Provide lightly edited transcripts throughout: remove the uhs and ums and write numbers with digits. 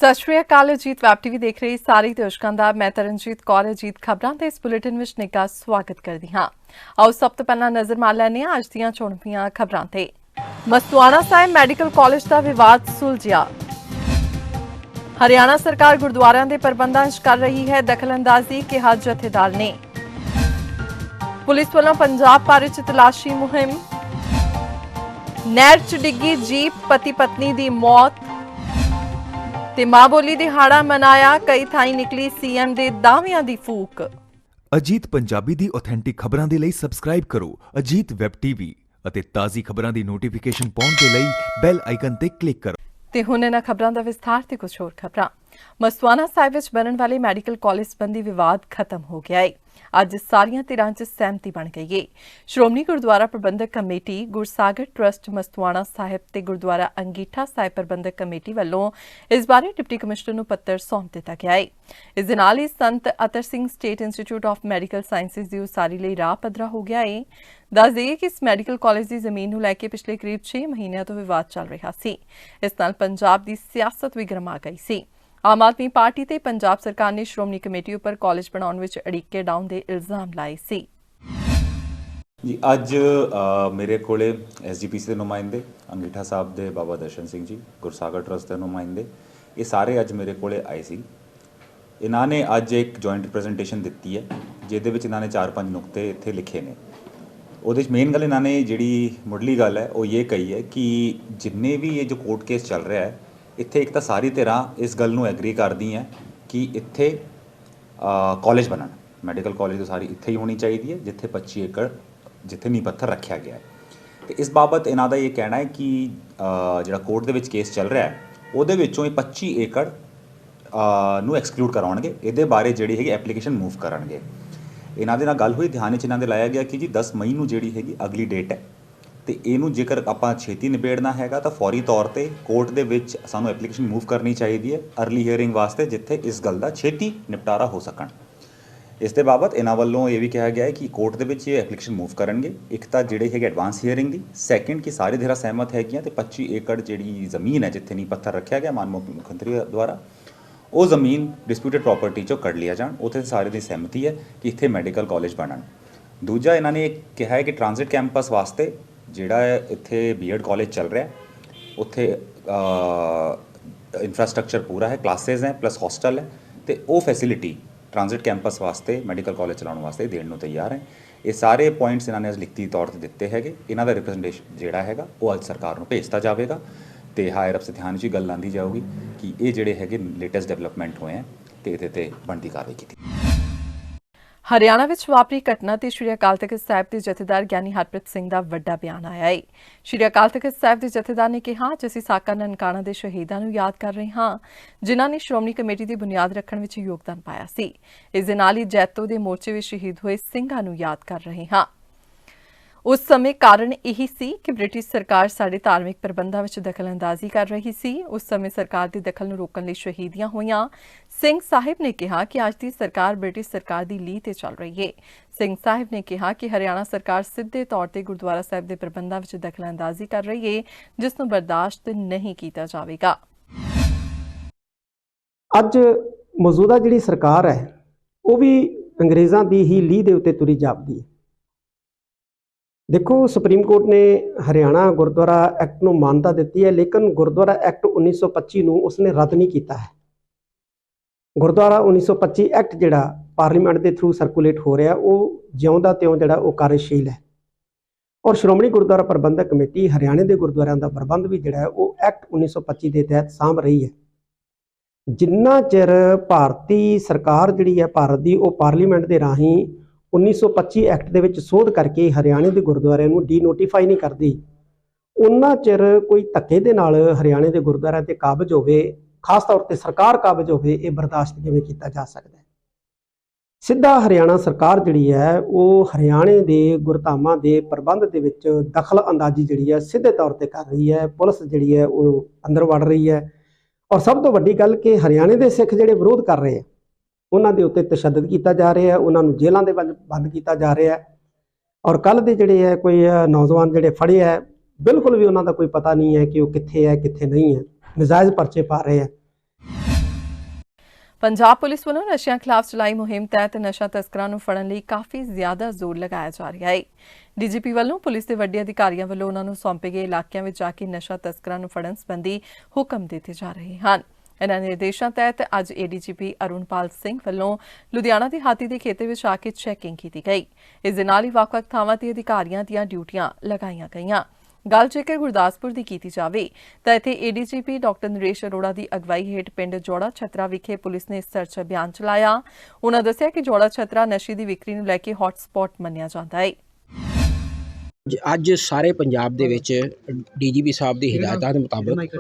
ਸਤਿ ਸ਼੍ਰੀ ਅਕਾਲ। Ajit web TV ਦੇਖ ਰਹੀ ਸਾਰੇ ਦਰਸ਼ਕਾਂ ਦਾ ਮੈਂ ਤਰਨਜੀਤ ਕੌਰ ਅਜੀਤ ਖਬਰਾਂ ਦੇ ਇਸ ਬੁਲੇਟਿਨ ਵਿੱਚ ਨਿੱਘਾ ਸਵਾਗਤ ਕਰਦੀ ਹਾਂ। ਆਓ ਸਭ ਤੋਂ ਪਹਿਲਾਂ ਨਜ਼ਰ ਮਾਰ ਲੈਂਦੇ ਹਾਂ ਅੱਜ ਦੀਆਂ ਚੋਣਵੀਆਂ ਖਬਰਾਂ ਤੇ। ਮਸਤੂਆਣਾ ਸਾਹਿਬ ਮੈਡੀਕਲ ਕਾਲਜ ਦਾ ਵਿਵਾਦ ਸੁਲਝਿਆ। ਹਰਿਆਣਾ ਸਰਕਾਰ ਗੁਰਦੁਆਰਿਆਂ ਦੇ ਪ੍ਰਬੰਧਾਂ 'ਚ ਕਰ ਰਹੀ ਹੈ ਦਖਲਅੰਦਾਜ਼ੀ, ਕਿਹਾ ਜਥੇਦਾਰ ਨੇ। ਪੁਲਿਸ ਵੱਲੋਂ ਪੰਜਾਬ ਭਰ 'ਚ ਤਲਾਸ਼ੀ ਮੁਹਿੰਮ। ਨਹਿਰ 'ਚ ਡਿੱਗੀ ਜੀਪ, ਪਤੀ ਪਤਨੀ ਦੀ ਮੌਤ ਤੇ ਮਾਂ ਬੋਲੀ ਦਿਹਾੜਾ ਮਨਾਇਆ। ਕਈ ਥਾਈਂ ਨਿਕਲੀ ਸੀਐਮ ਦੇ ਦਾਅਵਿਆਂ ਦੀ ਫੂਕ। ਅਜੀਤ ਪੰਜਾਬੀ ਦੀ ਆਥੈਂਟਿਕ ਖਬਰਾਂ ਦੇ ਲਈ ਸਬਸਕ੍ਰਾਈਬ ਕਰੋ ਅਜੀਤ ਵੈਬ ਟੀਵੀ ਅਤੇ ਤਾਜ਼ੀ ਖਬਰਾਂ ਦੀ ਨੋਟੀਫਿਕੇਸ਼ਨ ਪਾਉਣ ਦੇ ਲਈ ਬੈਲ ਆਈਕਨ ਤੇ ਕਲਿੱਕ ਕਰੋ। ਤੇ ਹੁਣ ਇਹਨਾਂ ਖਬਰਾਂ ਦਾ ਵਿਸਥਾਰ ਤੇ ਕੁਝ ਹੋਰ ਖਬਰਾਂ। ਮਸਤੂਆਣਾ ਸਾਹਿਬ ਵਿੱਚ ਬਣਨ ਵਾਲੇ ਮੈਡੀਕਲ ਕਾਲਜ ਸੰਬੰਧੀ ਵਿਵਾਦ ਖਤਮ ਹੋ ਗਿਆ ਹੈ। ਅੱਜ ਸਾਰੀਆਂ ਧਿਰਾਂ 'ਚ ਸਹਿਮਤੀ ਬਣ ਗਈ ਹੈ। ਸ਼੍ਰੋਮਣੀ ਗੁਰਦੁਆਰਾ ਪ੍ਰਬੰਧਕ ਕਮੇਟੀ, ਗੁਰਸਾਗਰ ਟਰੱਸਟ ਮਸਤੂਆਣਾ ਸਾਹਿਬ ਤੇ ਗੁਰਦੁਆਰਾ ਅੰਗੀਠਾ ਸਾਹਿਬ ਪ੍ਰਬੰਧਕ ਕਮੇਟੀ ਵੱਲੋਂ ਇਸ ਬਾਰੇ ਡਿਪਟੀ ਕਮਿਸ਼ਨਰ ਨੂੰ ਪੱਤਰ ਸੌਂਪ ਦਿੱਤਾ ਗਿਆ ਹੈ। ਇਸ ਦੇ ਨਾਲ ਹੀ Sant Attar Singh state institute of medical sciences ਦੀ ਉਸਾਰੀ ਲਈ ਰਾਹ ਪੱਧਰਾ ਹੋ ਗਿਆ ਹੈ। ਦੱਸ ਦੇਈਏ ਕਿ ਇਸ ਮੈਡੀਕਲ ਕਾਲਜ ਦੀ ਜ਼ਮੀਨ ਨੂੰ ਲੈ ਕੇ ਪਿਛਲੇ ਕਰੀਬ 6 ਮਹੀਨਿਆਂ ਤੋਂ ਵਿਵਾਦ ਚੱਲ ਰਿਹਾ ਸੀ। ਇਸ ਨਾਲ ਪੰਜਾਬ ਦੀ ਸਿਆਸਤ ਵੀ ਗਰਮਾ ਗਈ ਸੀ। ਆਮ ਆਦਮੀ ਪਾਰਟੀ ਤੇ ਪੰਜਾਬ ਸਰਕਾਰ ਨੇ ਸ਼੍ਰੋਮਣੀ ਕਮੇਟੀ ਉੱਪਰ ਕਾਲਜ ਬਣਾਉਣ ਵਿੱਚ ਅੜਿੱਕੇ ਡਾਉਣ ਦੇ ਇਲਜ਼ਾਮ ਲਾਏ ਸੀ। ਜੀ ਅੱਜ ਮੇਰੇ ਕੋਲੇ ਐਸਜੀਪੀਸੀ ਦੇ ਨੁਮਾਇੰਦੇ, ਅੰਗੀਠਾ ਸਾਹਿਬ ਦੇ ਬਾਬਾ ਦਰਸ਼ਨ ਸਿੰਘ ਜੀ, ਗੁਰਸਾਗਰ ਟਰੱਸਟ ਦੇ ਨੁਮਾਇੰਦੇ, ਇਹ ਸਾਰੇ ਅੱਜ ਮੇਰੇ ਕੋਲੇ ਆਏ ਸੀ। ਇਹਨਾਂ ਨੇ ਅੱਜ ਇੱਕ ਜੁਆਇੰਟ ਰਿਪਰੈਜ਼ੈਂਟੇਸ਼ਨ ਦਿੱਤੀ ਹੈ ਜਿਹਦੇ ਵਿੱਚ ਇਹਨਾਂ ਨੇ 4-5 ਨੁਕਤੇ ਇੱਥੇ ਲਿਖੇ ਨੇ। ਉਹਦੇ 'ਚ ਮੇਨ ਗੱਲ ਇਹਨਾਂ ਨੇ ਜਿਹੜੀ ਮੁੱਢਲੀ ਗੱਲ ਹੈ ਉਹ ਇਹ ਕਹੀ ਹੈ ਕਿ ਜਿੰਨੇ ਵੀ ਇਹ ਜੋ ਕੋਰਟ ਕੇਸ ਚੱਲ ਰਿਹਾ ਹੈ, ਇੱਥੇ ਇੱਕ ਤਾਂ ਸਾਰੀ ਧਿਰਾਂ ਇਸ ਗੱਲ ਨੂੰ ਐਗਰੀ ਕਰਦੀ ਹੈ ਕਿ ਇੱਥੇ ਕਾਲਜ ਬਣਨ, ਮੈਡੀਕਲ ਕਾਲਜ ਤਾਂ ਸਾਰੀ ਇੱਥੇ ਹੀ ਹੋਣੀ ਚਾਹੀਦੀ ਹੈ ਜਿੱਥੇ 25 ਏਕੜ ਜਿੱਥੇ ਨੀਂਹ ਪੱਥਰ ਰੱਖਿਆ ਗਿਆ ਹੈ। ਅਤੇ ਇਸ ਬਾਬਤ ਇਹਨਾਂ ਦਾ ਇਹ ਕਹਿਣਾ ਹੈ ਕਿ ਜਿਹੜਾ ਕੋਰਟ ਦੇ ਵਿੱਚ ਕੇਸ ਚੱਲ ਰਿਹਾ ਹੈ ਉਹਦੇ ਵਿੱਚੋਂ ਇਹ 25 ਏਕੜ ਨੂੰ ਐਕਸਕਲੂਡ ਕਰਾਉਣਗੇ। ਇਹਦੇ ਬਾਰੇ ਜਿਹੜੀ ਹੈਗੀ ਐਪਲੀਕੇਸ਼ਨ ਮੂਵ ਕਰਨਗੇ। ਇਹਨਾਂ ਦੇ ਨਾਲ ਗੱਲ ਹੋਈ, ਧਿਆਨ 'ਚ ਇਹਨਾਂ ਦੇ ਲਾਇਆ ਗਿਆ ਕਿ ਜੀ 10 ਮਈ ਨੂੰ ਜਿਹੜੀ ਹੈਗੀ ਅਗਲੀ ਡੇਟ ਹੈ ਅਤੇ ਇਹਨੂੰ ਜੇਕਰ ਆਪਾਂ ਛੇਤੀ ਨਿਬੇੜਨਾ ਹੈਗਾ ਤਾਂ ਫੌਰੀ ਤੌਰ 'ਤੇ ਕੋਰਟ ਦੇ ਵਿੱਚ ਸਾਨੂੰ ਐਪਲੀਕੇਸ਼ਨ ਮੂਵ ਕਰਨੀ ਚਾਹੀਦੀ ਹੈ ਅਰਲੀ ਹੀਅਰਿੰਗ ਵਾਸਤੇ, ਜਿੱਥੇ ਇਸ ਗੱਲ ਦਾ ਛੇਤੀ ਨਿਪਟਾਰਾ ਹੋ ਸਕਣ। ਇਸ ਦੇ ਬਾਬਤ ਇਹਨਾਂ ਵੱਲੋਂ ਇਹ ਵੀ ਕਿਹਾ ਗਿਆ ਹੈ ਕਿ ਕੋਰਟ ਦੇ ਵਿੱਚ ਇਹ ਐਪਲੀਕੇਸ਼ਨ ਮੂਵ ਕਰਨਗੇ। ਇੱਕ ਤਾਂ ਜਿਹੜੇ ਹੈਗੇ ਐਡਵਾਂਸ ਹੀਅਰਿੰਗ ਦੀ, ਸੈਕਿੰਡ ਕਿ ਸਾਰੇ ਧਿਰਾਂ ਸਹਿਮਤ ਹੈਗੀਆਂ ਅਤੇ 25 ਏਕੜ ਜਿਹੜੀ ਜ਼ਮੀਨ ਹੈ ਜਿੱਥੇ ਨੀਂਹ ਪੱਥਰ ਰੱਖਿਆ ਗਿਆ ਮਾਨਯੋਗ ਮੁੱਖ ਮੰਤਰੀ ਦੁਆਰਾ, ਉਹ ਜ਼ਮੀਨ ਡਿਸਪਿਊਟਡ ਪ੍ਰਾਪਰਟੀ 'ਚੋਂ ਕੱਢ ਲਿਆ ਜਾਣ। ਉੱਥੇ ਸਾਰੇ ਦੀ ਸਹਿਮਤੀ ਹੈ ਕਿ ਇੱਥੇ ਮੈਡੀਕਲ ਕਾਲਜ ਬਣਨ। ਦੂਜਾ ਇਹਨਾਂ ਨੇ ਕਿਹਾ ਹੈ ਕਿ ਟ੍ਰਾਂਜ਼ਿਟ ਕੈਂਪਸ ਵਾਸਤੇ ਜਿਹੜਾ ਹੈ ਇੱਥੇ ਬੀਐਡ ਕਾਲਜ ਚੱਲ ਰਿਹਾ, ਉੱਥੇ ਇਨਫਰਾਸਟਰਕਚਰ ਪੂਰਾ ਹੈ, ਕਲਾਸਿਸ ਹੈ ਪਲੱਸ ਹੋਸਟਲ ਹੈ, ਅਤੇ ਉਹ ਫੈਸਿਲਿਟੀ ਟ੍ਰਾਂਜ਼ਿਟ ਕੈਂਪਸ ਵਾਸਤੇ ਮੈਡੀਕਲ ਕਾਲਜ ਚਲਾਉਣ ਵਾਸਤੇ ਦੇਣ ਨੂੰ ਤਿਆਰ ਹੈ। ਇਹ ਸਾਰੇ ਪੁਆਇੰਟਸ ਇਹਨਾਂ ਨੇ ਅੱਜ ਲਿਖਤੀ ਤੌਰ 'ਤੇ ਦਿੱਤੇ ਹੈਗੇ। ਇਹਨਾਂ ਦਾ ਰਿਪਰੈਜ਼ੈਂਟੇਸ਼ਨ ਜਿਹੜਾ ਹੈਗਾ ਉਹ ਅੱਜ ਸਰਕਾਰ ਨੂੰ ਭੇਜਤਾ ਜਾਵੇਗਾ ਅਤੇ ਹਾਇਰ ਅਫਸਰ ਧਿਆਨ 'ਚ ਗੱਲ ਆਉਂਦੀ ਜਾਊਗੀ ਕਿ ਇਹ ਜਿਹੜੇ ਹੈਗੇ ਲੇਟੈਸਟ ਡਿਵੈਲਪਮੈਂਟ ਹੋਏ ਹੈ ਅਤੇ ਇਹਦੇ 'ਤੇ ਬਣਦੀ ਕਾਰਵਾਈ ਕੀਤੀ। ਹਰਿਆਣਾ ਵਿੱਚ ਵਾਪਰੀ ਘਟਨਾ ਤੇ ਸ਼੍ਰੀ ਅਕਾਲ ਤਖ਼ਤ ਸਾਹਿਬ ਦੇ ਜਥੇਦਾਰ ਗਿਆਨੀ ਹਰਪ੍ਰੀਤ ਸਿੰਘ ਦਾ ਵੱਡਾ ਬਿਆਨ ਆਇਆ ਹੈ। ਸ਼੍ਰੀ ਅਕਾਲ ਤਖ਼ਤ ਸਾਹਿਬ ਦੇ ਜਥੇਦਾਰ ਨੇ ਕਿਹਾ, ਅੱਜ ਅਸੀਂ ਸਾਕਾ ਨਨਕਾਣਾ ਦੇ ਸ਼ਹੀਦਾਂ ਨੂੰ ਯਾਦ ਕਰ ਰਹੇ ਹਾਂ ਜਿਨ੍ਹਾਂ ਨੇ ਸ਼੍ਰੋਮਣੀ ਕਮੇਟੀ ਦੀ ਬੁਨਿਆਦ ਰੱਖਣ ਵਿੱਚ ਯੋਗਦਾਨ ਪਾਇਆ ਸੀ। ਇਸ ਦੇ ਨਾਲ ਹੀ ਜੈਤੋ ਦੇ ਮੋਰਚੇ ਵਿੱਚ ਸ਼ਹੀਦ ਹੋਏ ਸਿੰਘਾਂ ਨੂੰ ਯਾਦ ਕਰ ਰਹੇ ਹਾਂ। ਉਸ ਸਮੇਂ ਕਾਰਨ ਇਹੀ ਸੀ ਕਿ ਬ੍ਰਿਟਿਸ਼ ਸਰਕਾਰ ਸਾਡੇ ਧਾਰਮਿਕ ਪ੍ਰਬੰਧਾਂ ਵਿੱਚ ਦਖਲਅੰਦਾਜ਼ੀ ਕਰ ਰਹੀ ਸੀ। ਉਸ ਸਮੇਂ ਸਰਕਾਰ ਦੀ ਦਖਲ ਨੂੰ ਰੋਕਣ ਲਈ ਸ਼ਹੀਦੀਆਂ ਹੋਈਆਂ। ਸਿੰਘ ਸਾਹਿਬ ਨੇ ਕਿਹਾ ਕਿ ਅੱਜ ਦੀ ਸਰਕਾਰ ਬ੍ਰਿਟਿਸ਼ ਸਰਕਾਰ ਦੀ ਲੀਹ ਤੇ ਚੱਲ ਰਹੀ ਹੈ। ਸਿੰਘ ਸਾਹਿਬ ਨੇ ਕਿਹਾ ਕਿ ਹਰਿਆਣਾ ਸਰਕਾਰ ਸਿੱਧੇ ਤੌਰ ਤੇ ਗੁਰਦੁਆਰਾ ਸਾਹਿਬ ਦੇ ਪ੍ਰਬੰਧਾਂ ਵਿੱਚ ਦਖਲਅੰਦਾਜ਼ੀ ਕਰ ਰਹੀ ਹੈ, ਜਿਸ ਨੂੰ ਬਰਦਾਸ਼ਤ ਨਹੀਂ ਕੀਤਾ ਜਾਵੇਗਾ। ਅੱਜ ਮੌਜੂਦਾ ਜਿਹੜੀ ਸਰਕਾਰ ਹੈ ਉਹ ਵੀ ਅੰਗਰੇਜ਼ਾਂ ਦੀ ਹੀ ਲੀਹ ਦੇ ਉੱਤੇ ਤੁਰੀ ਜਾਪਦੀ ਹੈ। ਦੇਖੋ, ਸੁਪਰੀਮ ਕੋਰਟ ਨੇ ਹਰਿਆਣਾ ਗੁਰਦੁਆਰਾ ਐਕਟ ਨੂੰ ਮਾਨਤਾ ਦਿੱਤੀ ਹੈ, ਲੇਕਿਨ ਗੁਰਦੁਆਰਾ ਐਕਟ 1925 ਨੂੰ ਉਸਨੇ ਰੱਦ ਨਹੀਂ ਕੀਤਾ ਹੈ। ਗੁਰਦੁਆਰਾ 1925 ਐਕਟ ਜਿਹੜਾ ਪਾਰਲੀਮੈਂਟ ਦੇ ਥਰੂ ਸਰਕੂਲੇਟ ਹੋ ਰਿਹਾ, ਉਹ ਜਿਉਂ ਦਾ ਤਿਉਂ ਜਿਹੜਾ ਉਹ ਕਾਰਜਸ਼ੀਲ ਹੈ। ਔਰ ਸ਼੍ਰੋਮਣੀ ਗੁਰਦੁਆਰਾ ਪ੍ਰਬੰਧਕ ਕਮੇਟੀ ਹਰਿਆਣੇ ਦੇ ਗੁਰਦੁਆਰਿਆਂ ਦਾ ਪ੍ਰਬੰਧ ਵੀ ਜਿਹੜਾ ਹੈ ਉਹ ਐਕਟ 1925 ਦੇ ਤਹਿਤ ਸਾਂਭ ਰਹੀ ਹੈ। ਜਿੰਨਾ ਚਿਰ ਭਾਰਤੀ ਸਰਕਾਰ ਜਿਹੜੀ ਹੈ ਭਾਰਤ ਦੀ, ਉਹ ਪਾਰਲੀਮੈਂਟ ਦੇ ਰਾਹੀਂ 1925 ਐਕਟ ਦੇ ਵਿੱਚ ਸੋਧ ਕਰਕੇ ਹਰਿਆਣੇ ਦੇ ਗੁਰਦੁਆਰਿਆਂ ਨੂੰ ਡੀਨੋਟੀਫਾਈ ਨਹੀਂ ਕਰਦੀ, ਉਹਨਾਂ ਚਿਰ ਕੋਈ ਧੱਕੇ ਦੇ ਨਾਲ ਹਰਿਆਣੇ ਦੇ ਗੁਰਦੁਆਰਿਆਂ ਤੇ ਕਾਬਜ਼ ਹੋਵੇ, ਖਾਸ ਤੌਰ ਤੇ ਸਰਕਾਰ ਕਾਬਜ਼ ਹੋਵੇ, ਇਹ ਬਰਦਾਸ਼ਤ ਕਿਵੇਂ ਕੀਤਾ ਜਾ ਸਕਦਾ ਹੈ। ਸਿੱਧਾ ਹਰਿਆਣਾ ਸਰਕਾਰ ਜਿਹੜੀ ਹੈ ਉਹ ਹਰਿਆਣੇ ਦੇ ਗੁਰਧਾਮਾਂ ਦੇ ਪ੍ਰਬੰਧ ਦੇ ਵਿੱਚ ਦਖਲ ਅੰਦਾਜ਼ੀ ਜਿਹੜੀ ਹੈ ਸਿੱਧੇ ਤੌਰ ਤੇ ਕਰ ਰਹੀ ਹੈ। ਪੁਲਿਸ ਜਿਹੜੀ ਹੈ ਉਹ ਅੰਦਰ ਵੜ ਰਹੀ ਹੈ। ਔਰ ਸਭ ਤੋਂ ਵੱਡੀ ਗੱਲ ਕਿ ਹਰਿਆਣੇ ਦੇ ਸਿੱਖ ਜਿਹੜੇ ਵਿਰੋਧ ਕਰ ਰਹੇ ਆ ਉਹਨਾਂ ਦੇ ਉੱਤੇ ਤਸ਼ੱਦਦ ਕੀਤਾ ਜਾ ਰਿਹਾ ਹੈ, ਉਹਨਾਂ ਨੂੰ ਜੇਲ੍ਹਾਂ ਦੇ ਬੰਦ ਕੀਤਾ ਜਾ ਰਿਹਾ ਹੈ। ਔਰ ਕੱਲ੍ਹ ਦੇ ਜਿਹੜੇ ਹੈ ਕੋਈ ਨੌਜਵਾਨ ਜਿਹੜੇ ਫੜੇ ਹੈ, ਬਿਲਕੁਲ ਵੀ ਉਹਨਾਂ ਦਾ ਕੋਈ ਪਤਾ ਨਹੀਂ ਹੈ ਕਿ ਉਹ ਕਿੱਥੇ ਹੈ ਕਿੱਥੇ ਨਹੀਂ ਹੈ, ਨਜਾਇਜ਼ ਪਰਚੇ ਪਾ ਰਹੇ ਹੈ। ਪੰਜਾਬ ਪੁਲਿਸ ਵੱਲੋਂ ਨਸ਼ਿਆਂ ਖਿਲਾਫ ਚਲਾਈ ਮੁਹਿੰਮ ਤਹਿਤ ਨਸ਼ਾ ਤਸਕਰਾਂ ਨੂੰ ਫੜਨ ਲਈ ਕਾਫੀ ਜ਼ਿਆਦਾ ਜ਼ੋਰ ਲਗਾਇਆ ਜਾ ਰਿਹਾ ਹੈ। ਡੀਜੀਪੀ ਵੱਲੋਂ ਪੁਲਿਸ ਦੇ ਵੱਡੇ ਅਧਿਕਾਰੀਆਂ ਵੱਲੋਂ ਉਹਨਾਂ ਨੂੰ ਸੌਂਪੇ ਗਏ ਇਲਾਕਿਆਂ ਵਿੱਚ ਜਾ ਕੇ ਨਸ਼ਾ ਤਸਕਰਾਂ ਨੂੰ ਫੜਨ ਸੰਬੰਧੀ ਹੁਕਮ ਦਿੱਤੇ ਜਾ ਰਹੇ ਹਨ। ਇਨ੍ਹਾਂ ਨਿਰਦੇਸ਼ਾਂ ਤਹਿਤ ਅੱਜ ਏਡੀਜੀਪੀ ਅਰੁਣਪਾਲ ਸਿੰਘ ਵੱਲੋਂ ਲੁਧਿਆਣਾ ਦੇ ਹਾਤੀ ਦੇ ਖੇਤੇ ਵਿੱਚ ਆ ਕੇ ਚੈਕਿੰਗ ਕੀਤੀ ਗਈ। ਇਸ ਦੇ ਨਾਲ ਹੀ ਵੱਖ-ਵੱਖ ਥਾਵਾਂ ਤੇ ਅਧਿਕਾਰੀਆਂ ਦੀਆਂ ਡਿਊਟੀਆਂ ਲਗਾਈਆਂ ਗਈਆਂ। ਗੱਲ ਜੇਕਰ ਗੁਰਦਾਸਪੁਰ ਦੀ ਕੀਤੀ ਜਾਵੇ ਤਾਂ ਇੱਥੇ ਏਡੀਜੀਪੀ ਡਾਕਟਰ ਨਰੇਸ਼ ਅਰੋੜਾ ਦੀ ਅਗਵਾਈ ਹੇਠ ਪਿੰਡ ਜੋੜਾ ਛਤਰਾ ਵਿਖੇ ਪੁਲਿਸ ਨੇ ਸਰਚ ਅਭਿਆਨ ਚਲਾਇਆ। ਉਨ੍ਹਾਂ ਦੱਸਿਆ ਕਿ ਜੋੜਾ ਛਤਰਾ ਨਸ਼ੇ ਦੀ ਵਿਕਰੀ ਨੂੰ ਲੈ ਕੇ ਹੌਟ ਸਪੌਟ ਮੰਨਿਆ ਜਾਂਦਾ ਹੈ। ਅੱਜ ਸਾਰੇ ਪੰਜਾਬ ਦੇ ਵਿੱਚ ਡੀਜੀਪੀ ਸਾਹਿਬ ਦੀ ਹਦਾਇਤਾਂ ਦੇ ਮੁਤਾਬਕ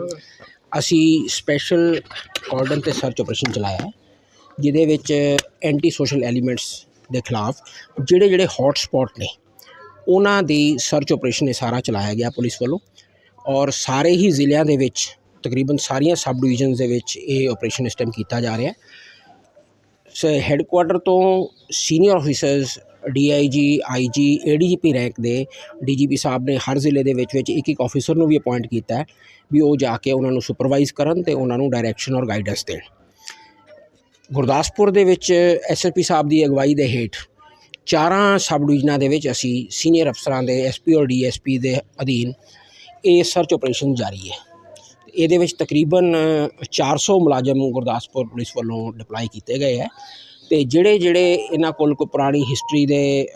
ਅਸੀਂ ਸਪੈਸ਼ਲ ਕਾਰਡਨ ਤੇ ਸਰਚ ਆਪਰੇਸ਼ਨ ਚਲਾਇਆ ਹੈ, ਜਿਹਦੇ ਵਿੱਚ ਐਂਟੀ ਸੋਸ਼ਲ ਐਲੀਮੈਂਟਸ ਦੇ ਖਿਲਾਫ ਜਿਹੜੇ ਹੌਟ ਸਪੌਟ ਨੇ ਉਹਨਾਂ ਦੀ ਸਰਚ ਆਪਰੇਸ਼ਨ ਇਹ ਸਾਰਾ ਚਲਾਇਆ ਗਿਆ ਪੁਲਿਸ ਵੱਲੋਂ, ਔਰ ਸਾਰੇ ਹੀ ਜ਼ਿਲ੍ਹਿਆਂ ਦੇ ਵਿੱਚ ਤਕਰੀਬਨ ਸਾਰੀਆਂ ਸਬ ਡਿਵੀਜ਼ਨਸ ਦੇ ਵਿੱਚ ਇਹ ਆਪਰੇਸ਼ਨ ਇਸ ਟਾਈਮ ਕੀਤਾ ਜਾ ਰਿਹਾ ਹੈ। ਹੈੱਡਕੁਆਟਰ ਤੋਂ senior officers DIG IG ADGP rank ਦੇ ਡੀਜੀਪੀ ਸਾਹਿਬ ਨੇ ਹਰ ਜ਼ਿਲ੍ਹੇ ਦੇ ਵਿੱਚ ਇੱਕ ਆਫੀਸਰ ਨੂੰ ਵੀ ਅਪਾਇੰਟ ਕੀਤਾ ਹੈ ਵੀ ਉਹ ਜਾ ਕੇ ਉਹਨਾਂ ਨੂੰ ਸੁਪਰਵਾਈਜ਼ ਕਰਨ ਤੇ ਉਹਨਾਂ ਨੂੰ ਡਾਇਰੈਕਸ਼ਨ ਔਰ ਗਾਈਡੈਂਸ ਦੇਣ। ਗੁਰਦਾਸਪੁਰ ਦੇ ਵਿੱਚ ਐਸਐਸਪੀ ਸਾਹਿਬ ਦੀ ਅਗਵਾਈ ਦੇ ਹੇਠ 4 ਸਬ ਡਿਵੀਜ਼ਨਾਂ ਦੇ ਵਿੱਚ ਅਸੀਂ ਸੀਨੀਅਰ ਅਫਸਰਾਂ ਦੇ ਐਸਪੀ ਔਰ ਡੀਐਸਪੀ ਦੇ ਅਧੀਨ ਇਹ ਸਰਚ ਆਪਰੇਸ਼ਨ ਜਾਰੀ ਹੈ। ਇਹਦੇ ਵਿੱਚ ਤਕਰੀਬਨ 400 ਮੁਲਾਜ਼ਮ ਗੁਰਦਾਸਪੁਰ ਪੁਲਿਸ ਵੱਲੋਂ ਡਿਪਲਾਈ ਕੀਤੇ ਗਏ ਹੈ ਤੇ ਜਿਹੜੇ ਇਹਨਾਂ ਕੋਲ ਕੋਈ ਪੁਰਾਣੀ ਹਿਸਟਰੀ ਦੇ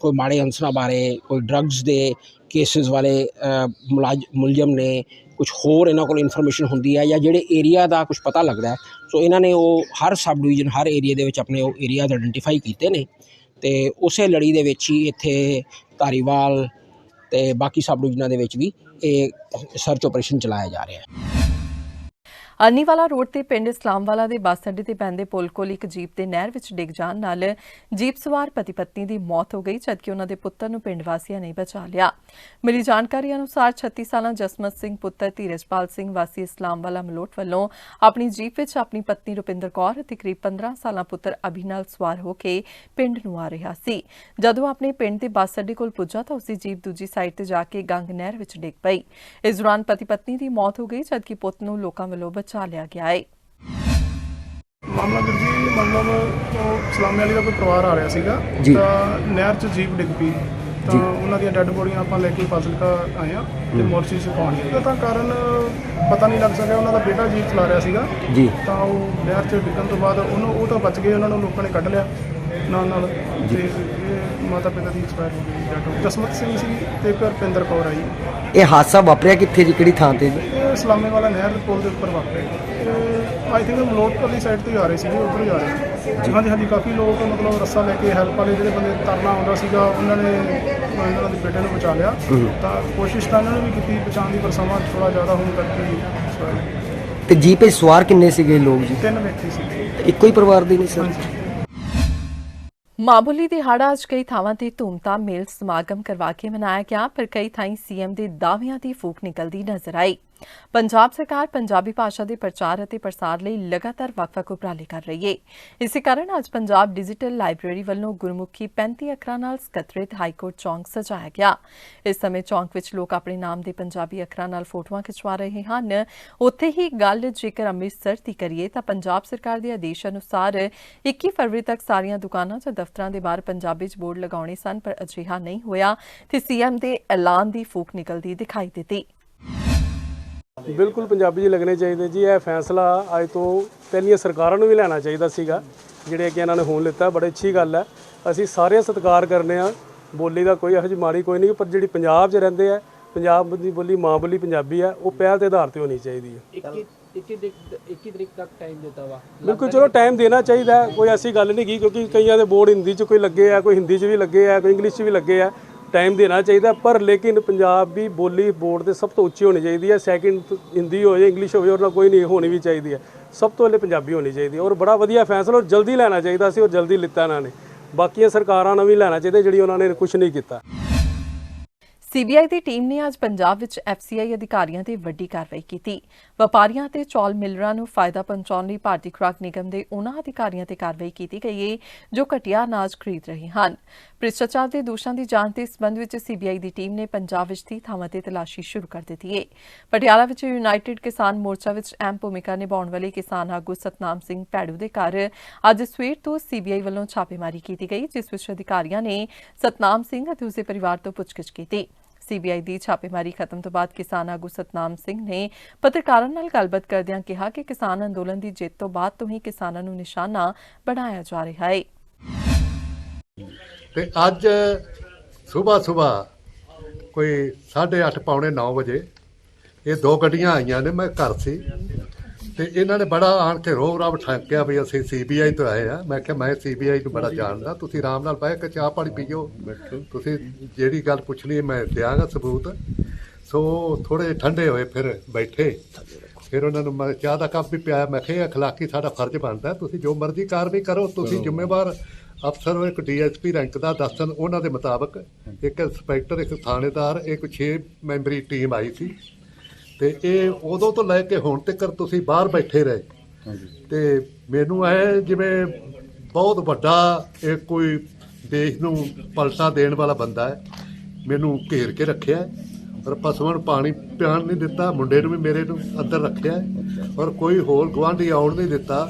ਕੋਈ ਮਾੜੇ ਅਨਸਰਾਂ ਬਾਰੇ, ਕੋਈ ਡਰੱਗਸ ਦੇ ਕੇਸਿਸ ਵਾਲੇ ਮੁਲਜ਼ਮ ਨੇ, ਕੁਝ ਹੋਰ ਇਹਨਾਂ ਕੋਲ ਇਨਫੋਰਮੇਸ਼ਨ ਹੁੰਦੀ ਹੈ ਜਾਂ ਜਿਹੜੇ ਏਰੀਆ ਦਾ ਕੁਝ ਪਤਾ ਲੱਗਦਾ, ਸੋ ਇਹਨਾਂ ਨੇ ਉਹ ਹਰ ਸਬ ਡਿਵੀਜ਼ਨ ਹਰ ਏਰੀਆ ਦੇ ਵਿੱਚ ਆਪਣੇ ਉਹ ਏਰੀਆਜ਼ ਆਇਡੈਂਟੀਫਾਈ ਕੀਤੇ ਨੇ ਤੇ ਉਸੇ ਲੜੀ ਦੇ ਵਿੱਚ ਹੀ ਇੱਥੇ ਧਾਰੀਵਾਲ ਤੇ ਬਾਕੀ ਸਬ ਡਿਵੀਜ਼ਨਾਂ ਦੇ ਵਿੱਚ ਵੀ ਇਹ ਸਰਚ ਆਪਰੇਸ਼ਨ ਚਲਾਇਆ ਜਾ ਰਿਹਾ ਹੈ। ਅਰਨੀਵਾਲਾ ਰੋਡ ਤੇ ਪਿੰਡ ਇਸਲਾਮਵਾਲਾ ਦੇ ਬੱਸ ਅੱਡੇ ਤੇ ਪੈਂਦੇ ਪੁਲ ਕੋਲ ਇੱਕ ਜੀਪ ਦੇ ਨਹਿਰ ਵਿੱਚ ਡਿੱਗ ਜਾਣ ਨਾਲ ਜੀਪ ਸਵਾਰ ਪਤੀ ਪਤਨੀ ਦੀ ਮੌਤ ਹੋ ਗਈ, ਜਦਕਿ ਉਹਨਾਂ ਦੇ ਪੁੱਤਰ ਨੂੰ ਪਿੰਡ ਵਾਸੀਆਂ ਨੇ ਬਚਾ ਲਿਆ। ਮਿਲੀ ਜਾਣਕਾਰੀ ਅਨੁਸਾਰ 36 ਸਾਲਾਂ ਜਸਮਤ ਸਿੰਘ ਪੁੱਤਰ ਧੀਰਜਪਾਲ ਸਿੰਘ ਵਾਸੀ ਇਸਲਾਮਵਾਲਾ ਮਲੋਟ ਵੱਲੋਂ ਆਪਣੀ ਜੀਪ ਵਿੱਚ ਆਪਣੀ ਪਤਨੀ ਰੁਪਿੰਦਰ ਕੌਰ ਅਤੇ ਕਰੀਬ 15 ਸਾਲਾਂ ਪੁੱਤਰ ਅਭੀ ਨਾਲ ਸਵਾਰ ਹੋ ਕੇ ਪਿੰਡ ਨੂੰ ਆ ਰਿਹਾ ਸੀ। ਜਦੋਂ ਆਪਣੇ ਪਿੰਡ ਦੇ ਬੱਸ ਅੱਡੇ ਕੋਲ ਪੁੱਜਾ ਤਾਂ ਉਸਦੀ ਜੀਪ ਦੂਜੀ ਸਾਈਡ ਤੇ ਜਾ ਕੇ ਗੰਗ ਨਹਿਰ ਵਿੱਚ ਡਿੱਗ ਪਈ। ਇਸ ਦੌਰਾਨ ਪਤੀ ਪਤਨੀ ਦੀ ਮੌਤ ਹੋ ਗਈ, ਜਦਕਿ ਪੁੱਤ ਨੂੰ ਲੋਕਾਂ ਵੱਲੋਂ ਬਚਾ ਲਿਆ ਗਿਆ ਹੈ। ਮਾਮਲਾ ਵੀਰ ਜੀ ਮਤਲਬ ਉਹ ਸਲਾਮੇ ਵਾਲੀ ਦਾ ਕੋਈ ਪਰਿਵਾਰ ਆ ਰਿਹਾ ਸੀਗਾ ਤਾਂ ਨਹਿਰ 'ਚ ਜੀਪ ਡਿੱਗ ਪਈ ਤਾਂ ਉਹਨਾਂ ਦੀਆਂ ਡੈੱਡ ਬੋਡੀਆਂ ਆਪਾਂ ਲੈ ਕੇ ਫਾਜ਼ਿਲਕਾ ਆਏ ਹਾਂ ਤੇ ਮੋਰਚੀ 'ਚ ਪਹੁੰਚ ਗਏ ਤਾਂ ਕਾਰਨ ਪਤਾ ਨਹੀਂ ਲੱਗ ਸਕਿਆ। ਉਹਨਾਂ ਦਾ ਬੇਟਾ ਜੀਪ ਚਲਾ ਰਿਹਾ ਸੀਗਾ ਤਾਂ ਉਹ ਨਹਿਰ 'ਚ ਡਿੱਗਣ ਤੋਂ ਬਾਅਦ ਉਹ ਤਾਂ ਬਚ ਗਏ, ਉਹਨਾਂ ਨੂੰ ਲੋਕਾਂ ਨੇ ਕੱਢ ਲਿਆ ਨਾਲ ਤੇ ਮਾਤਾ ਪਿਤਾ ਦੀ ਐਕਸਪਾਇਰ ਹੋ ਗਈ। ਜਸਮਤ ਸਿੰਘ ਸੀ ਤੇ ਇੱਕ ਰੁਪਿੰਦਰ ਕੌਰ ਆਈ। ਇਹ ਹਾਦਸਾ ਵਾਪਰਿਆ ਕਿੱਥੇ ਜੀ, ਕਿਹੜੀ ਥਾਂ ਤੇ ਜੀ? ਇਹ ਸਲਾਮੇ ਵਾਲਾ ਨਹਿਰ ਪੁਲ ਦੇ ਉੱਪਰ ਵਾਪਰਿਆ। ਆਈ ਥਿੰਕ ਮਲੋਟ ਵਾਲੀ ਸਾਈਡ ਤੋਂ ਹੀ ਆ ਰਹੇ ਸੀਗੇ, ਉੱਧਰ ਹੀ ਆ ਰਹੇ ਸੀ। ਹਾਂਜੀ ਕਾਫੀ ਲੋਕ ਮਤਲਬ ਰੱਸਾ ਲੈ ਕੇ ਹੈਲਪ ਵਾਲੇ ਜਿਹੜੇ ਬੰਦੇ ਤਰਨਾ ਆਉਂਦਾ ਸੀਗਾ ਉਹਨਾਂ ਨੇ ਇਹਨਾਂ ਦੇ ਬੇਟੇ ਨੂੰ ਬਚਾ ਲਿਆ ਤਾਂ ਕੋਸ਼ਿਸ਼ ਤਾਂ ਇਹਨਾਂ ਨੇ ਵੀ ਕੀਤੀ ਬਚਾਉਣ ਦੀ, ਪਰ ਸਮਾਂ ਥੋੜ੍ਹਾ ਜ਼ਿਆਦਾ ਹੋਣ ਕਰਕੇ। ਤੇ ਜੀਪ 'ਤੇ ਸਵਾਰ ਕਿੰਨੇ ਸੀਗੇ ਲੋਕ ਜੀ? 3 ਵਿਅਕਤੀ ਸੀਗੇ। ਇੱਕੋ ਹੀ ਪਰਿਵਾਰ ਦੇ ਨਹੀਂ ਸਰ? ਮਾਂ-ਬੋਲੀ ਦਿਹਾੜਾ ਅੱਜ ਕਈ ਥਾਵਾਂ ਤੇ ਧੂਮਧਾਮ ਮੇਲ ਸਮਾਗਮ ਕਰਵਾ ਕੇ ਮਨਾਇਆ ਗਿਆ, ਪਰ ਕਈ ਥਾਈਂ ਸੀਐਮ ਦੇ ਦਾਅਵਿਆਂ ਦੀ ਫੂਕ ਨਿਕਲਦੀ ਨਜ਼ਰ ਆਈ। ਪੰਜਾਬ ਸਰਕਾਰ ਪੰਜਾਬੀ ਭਾਸ਼ਾ ਦੇ ਪ੍ਰਚਾਰ ਅਤੇ ਪ੍ਰਸਾਰ ਲਈ ਲਗਾਤਾਰ ਵੱਖ-ਵੱਖ ਉਪਰਾਲੇ ਕਰ ਰਹੀ ਹੈ। ਇਸੇ ਕਾਰਨ ਅੱਜ ਪੰਜਾਬ ਡਿਜੀਟਲ ਲਾਇਬ੍ਰੇਰੀ ਵੱਲੋਂ ਗੁਰਮੁਖੀ 35 ਅੱਖਰਾਂ ਨਾਲ ਸਕੱਤਰੇਤ ਹਾਈਕੋਰਟ ਚੌਂਕ ਸਜਾਇਆ ਗਿਆ। ਇਸ ਸਮੇਂ ਚੌਂਕ ਵਿੱਚ ਲੋਕ ਆਪਣੇ ਨਾਮ ਦੇ ਪੰਜਾਬੀ ਅੱਖਰਾਂ ਨਾਲ ਫੋਟੋਆਂ ਖਿਚਵਾ ਰਹੇ ਹਨ। ਉੱਥੇ ਹੀ ਗੱਲ ਜੇਕਰ ਅੰਮ੍ਰਿਤਸਰ ਦੀ ਕਰੀਏ ਤਾਂ ਪੰਜਾਬ ਸਰਕਾਰ ਦੇ ਆਦੇਸ਼ ਅਨੁਸਾਰ 21 ਫਰਵਰੀ ਤੱਕ ਸਾਰੀਆਂ ਦੁਕਾਨਾਂ ਜਾਂ ਦਫ਼ਤਰਾਂ ਦੇ ਬਾਹਰ ਪੰਜਾਬੀ 'ਚ ਬੋਰਡ ਲਗਾਉਣੇ ਸਨ, ਪਰ ਅਜਿਹਾ ਨਹੀਂ ਹੋਇਆ ਤੇ ਸੀਐਮ ਦੇ ਐਲਾਨ ਦੀ ਫੂਕ ਨਿਕਲਦੀ ਦਿਖਾਈ ਦਿੱਤੀ। ਬਿਲਕੁਲ ਪੰਜਾਬੀ 'ਚ ਲੱਗਣੇ ਚਾਹੀਦੇ ਜੀ। ਇਹ ਫੈਸਲਾ ਅੱਜ ਤੋਂ ਪਹਿਲੀਆਂ ਸਰਕਾਰਾਂ ਨੂੰ ਵੀ ਲੈਣਾ ਚਾਹੀਦਾ ਸੀਗਾ, ਜਿਹੜੇ ਕਿ ਇਹਨਾਂ ਨੇ ਹੁਣ ਲਿੱਤਾ। ਬੜੀ ਅੱਛੀ ਗੱਲ ਹੈ, ਅਸੀਂ ਸਾਰੇ ਸਤਿਕਾਰ ਕਰਨੇ ਆ। ਬੋਲੀ ਦਾ ਕੋਈ ਇਹੋ ਜਿਹੀ ਮਾੜੀ ਕੋਈ ਨਹੀਂ, ਪਰ ਜਿਹੜੀ ਪੰਜਾਬ 'ਚ ਰਹਿੰਦੇ ਆ, ਪੰਜਾਬ ਦੀ ਬੋਲੀ ਮਾਂ ਬੋਲੀ ਪੰਜਾਬੀ ਆ, ਉਹ ਪਹਿਲ ਦੇ ਆਧਾਰ 'ਤੇ ਹੋਣੀ ਚਾਹੀਦੀ ਹੈ। 21 ਤਰੀਕ ਤੱਕ ਟਾਈਮ ਦਿੱਤਾ ਵਾ। ਬਿਲਕੁਲ, ਚਲੋ ਟਾਈਮ ਦੇਣਾ ਚਾਹੀਦਾ, ਕੋਈ ਐਸੀ ਗੱਲ ਨਹੀਂ ਗੀ, ਕਿਉਂਕਿ ਕਈਆਂ ਦੇ ਬੋਰਡ ਹਿੰਦੀ 'ਚ ਕੋਈ ਲੱਗੇ ਆ, ਕੋਈ ਹਿੰਦੀ 'ਚ ਵੀ ਲੱਗੇ ਆ, ਕੋਈ ਇੰਗਲਿਸ਼ 'ਚ ਵੀ ਲੱਗੇ ਆ। ਟਾਈਮ ਦੇਣਾ ਚਾਹੀਦਾ, ਪਰ ਲੇਕਿਨ ਪੰਜਾਬੀ ਬੋਲੀ ਬੋਰਡ ਤੇ ਸਭ ਤੋਂ ਉੱਚੀ ਹੋਣੀ ਚਾਹੀਦੀ ਹੈ। ਸੈਕਿੰਡ ਹਿੰਦੀ ਹੋਵੇ, ਇੰਗਲਿਸ਼ ਹੋਵੇ, ਉਹਨਾਂ ਕੋਈ ਨਹੀਂ, ਹੋਣੀ ਵੀ ਚਾਹੀਦੀ ਹੈ। ਸਭ ਤੋਂ ਪਹਿਲੇ ਪੰਜਾਬੀ ਹੋਣੀ ਚਾਹੀਦੀ ਹੈ। ਔਰ ਬੜਾ ਵਧੀਆ ਫੈਸਲਾ ਔਰ ਜਲਦੀ ਲੈਣਾ ਚਾਹੀਦਾ ਸੀ, ਔਰ ਜਲਦੀ ਲਿੱਤਾ ਇਹਨਾਂ ਨੇ। ਬਾਕੀਆਂ ਸਰਕਾਰਾਂ ਨੂੰ ਵੀ ਲੈਣਾ ਚਾਹੀਦਾ ਜਿਹੜੀ ਉਹਨਾਂ ਨੇ ਕੁਝ ਨਹੀਂ ਕੀਤਾ। ਸੀਬੀਆਈ ਦੀ ਟੀਮ ਨੇ ਅੱਜ ਪੰਜਾਬ ਵਿੱਚ ਐਫਸੀਆਈ ਅਧਿਕਾਰੀਆਂ ਤੇ ਵੱਡੀ ਕਾਰਵਾਈ ਕੀਤੀ। ਵਪਾਰੀਆਂ ਤੇ ਚੌਲ ਮਿਲਰਾਂ ਨੂੰ ਫਾਇਦਾ ਪਹੁੰਚਾਉਣ ਲਈ ਭਾਰਤੀ ਖੁਰਾਕ ਨਿਗਮ ਦੇ ਉਨ੍ਹਾਂ ਅਧਿਕਾਰੀਆਂ ਤੇ ਕਾਰਵਾਈ ਕੀਤੀ ਗਈ ਹੈ ਜੋ ਘਟੀਆ ਅਨਾਜ ਖਰੀਦ ਰਹੇ ਹਨ। ਭ੍ਰਿਸ਼ਟਾਚਾਰ ਦੇ ਦੋਸ਼ਾਂ ਦੀ ਜਾਂਚ ਦੇ ਸਬੰਧ ਵਿੱਚ ਸੀਬੀਆਈ ਦੀ ਟੀਮ ਨੇ ਪੰਜਾਬ ਵਿੱਚ 30 ਥਾਵਾਂ ਤੇ ਤਲਾਸ਼ੀ ਸ਼ੁਰੂ ਕਰ ਦਿੱਤੀ ਹੈ। ਪਟਿਆਲਾ ਵਿੱਚ ਯੂਨਾਈਟਿਡ ਕਿਸਾਨ ਮੋਰਚਾ ਵਿੱਚ ਅਹਿਮ ਭੂਮਿਕਾ ਨਿਭਾਉਣ ਵਾਲੇ ਕਿਸਾਨ ਆਗੂ ਸਤਨਾਮ ਸਿੰਘ ਭੈੜੂ ਦੇ ਘਰ ਅੱਜ ਸਵੇਰ ਤੋਂ ਸੀਬੀਆਈ ਵੱਲੋਂ ਛਾਪੇਮਾਰੀ ਕੀਤੀ ਗਈ, ਜਿਸ ਵਿੱਚ ਅਧਿਕਾਰੀਆਂ ਨੇ ਸਤਨਾਮ ਸਿੰਘ ਅਤੇ ਉਸਦੇ ਪਰਿਵਾਰ ਤੋਂ ਪੁੱਛਗਿੱਛ ਕੀਤੀ। ਸੀਬੀਆਈ ਦੀ ਛਾਪੇਮਾਰੀ ਖਤਮ ਤੋਂ ਬਾਅਦ ਕਿਸਾਨ ਆਗੂ ਸਤਨਾਮ ਸਿੰਘ ਨੇ ਪੱਤਰਕਾਰਾਂ ਨਾਲ ਗੱਲਬਾਤ ਕਰਦਿਆਂ ਕਿਹਾ ਕਿ ਕਿਸਾਨ ਅੰਦੋਲਨ ਦੀ ਜਿੱਤ ਤੋਂ ਬਾਅਦ ਤੋਂ ਹੀ ਕਿਸਾਨਾਂ ਨੂੰ ਨਿਸ਼ਾਨਾ ਬਣਾਇਆ ਜਾ ਰਿਹਾ ਹੈ। ਤੇ ਅੱਜ ਸਵੇਰ ਕੋਈ 8:30 ਪੌਣੇ 9 ਵਜੇ ਇਹ ਦੋ ਗੱਡੀਆਂ ਆਈਆਂ ਨੇ। ਮੈਂ ਘਰ ਸੀ ਤੇ ਇਹਨਾਂ ਨੇ ਬੜਾ ਆਣ ਕੇ ਰੋਬ ਰਾਬ ਠਾਕਿਆ ਵੀ ਅਸੀਂ ਸੀਬੀਆਈ ਤੋਂ ਆਏ ਆ। ਮੈਂ ਕਿਹਾ ਮੈਂ ਸੀਬੀਆਈ ਨੂੰ ਬੜਾ ਜਾਣਦਾ, ਤੁਸੀਂ ਆਰਾਮ ਨਾਲ ਬਹਿ ਕੇ ਚਾਹ ਪਾਣੀ ਪੀਓ, ਤੁਸੀਂ ਜਿਹੜੀ ਗੱਲ ਪੁੱਛਣੀ ਹੈ ਮੈਂ ਦਿਆਂਗਾ ਸਬੂਤ। ਸੋ ਥੋੜੇ ਠੰਡੇ ਹੋਏ, ਫਿਰ ਬੈਠੇ, ਫਿਰ ਉਹਨਾਂ ਨੂੰ ਮੈਂ ਚਾਹ ਦਾ ਕੱਪ ਵੀ ਪਿਆਇਆ। ਮੈਂ ਕਿਹਾ ਅਖਲਾਕੀ ਸਾਡਾ ਫਰਜ਼ ਬਣਦਾ, ਤੁਸੀਂ ਜੋ ਮਰਜ਼ੀ ਕਾਰਵਾਈ ਕਰੋ, ਤੁਸੀਂ ਜ਼ਿੰਮੇਵਾਰ ਅਫਸਰ ਹੋ, ਇੱਕ ਡੀਐਸਪੀ ਰੈਂਕ ਦਾ ਦੱਸਣ ਉਹਨਾਂ ਦੇ ਮੁਤਾਬਕ ਇੱਕ ਇੰਸਪੈਕਟਰ, ਇੱਕ ਥਾਣੇਦਾਰ, ਇੱਕ 6 ਮੈਂਬਰੀ ਟੀਮ ਆਈ ਸੀ। ਤੇ ਇਹ ਉਦੋਂ ਤੋਂ ਲੈ ਕੇ ਹੁਣ ਤੱਕ ਤੁਸੀਂ ਬਾਹਰ ਬੈਠੇ ਰਹੇ ਤੇ ਮੈਨੂੰ ਐ ਜਿਵੇਂ ਬਹੁਤ ਵੱਡਾ ਇਹ ਕੋਈ ਦੇਸ਼ ਨੂੰ ਪਲਟਾ ਦੇਣ ਵਾਲਾ ਬੰਦਾ ਹੈ। ਮੈਨੂੰ ਘੇਰ ਕੇ ਰੱਖਿਆ ਔਰ ਪਸ਼ੂਆਂ ਨੂੰ ਪਾਣੀ ਪਿਆਣ ਨਹੀਂ ਦਿੱਤਾ, ਮੁੰਡੇ ਨੂੰ ਵੀ ਮੇਰੇ ਨੂੰ ਅੰਦਰ ਰੱਖਿਆ ਔਰ ਕੋਈ ਹੋਰ ਗੁਆਂਢੀ ਆਉਣ ਨਹੀਂ ਦਿੱਤਾ।